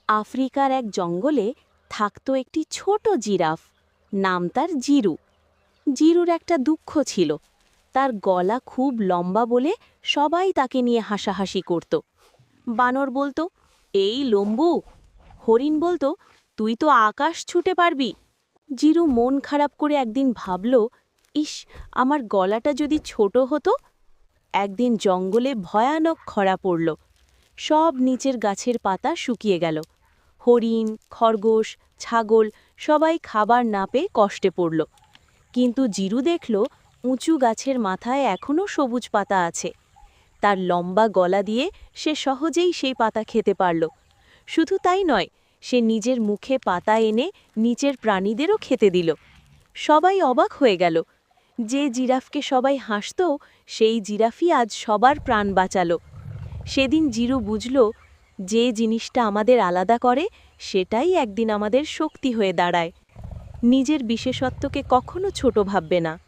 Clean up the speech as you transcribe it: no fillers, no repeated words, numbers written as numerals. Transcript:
আফ্রিকার এক জঙ্গলে থাকত একটি ছোট জিরাফ। নাম তার জিরু। জিরুর একটা দুঃখ ছিল, তার গলা খুব লম্বা বলে সবাই তাকে নিয়ে হাসাহাসি করত। বানর বলতো, এই লম্বু। হরিণ বলতো, তুই তো আকাশ ছুটে পারবি। জিরু মন খারাপ করে একদিন ভাবল, ইস, আমার গলাটা যদি ছোট হতো। একদিন জঙ্গলে ভয়ানক খরা পড়ল। সব নিচের গাছের পাতা শুকিয়ে গেল। হরিণ, খরগোশ, ছাগল সবাই খাবার না পেয়ে কষ্টে পড়ল। কিন্তু জিরু দেখল উঁচু গাছের মাথায় এখনও সবুজ পাতা আছে। তার লম্বা গলা দিয়ে সে সহজেই সেই পাতা খেতে পারল। শুধু তাই নয়, সে নিজের মুখে পাতা এনে নিচের প্রাণীদেরও খেতে দিল। সবাই অবাক হয়ে গেল। যে জিরাফকে সবাই হাসত, সেই জিরাফই আজ সবার প্রাণ বাঁচালো। সেদিন জিরু বুঝল, যে জিনিসটা আমাদের আলাদা করে সেটাই একদিন আমাদের শক্তি হয়ে দাঁড়ায়। নিজের বিশেষত্বকে কখনো ছোট ভাববে না।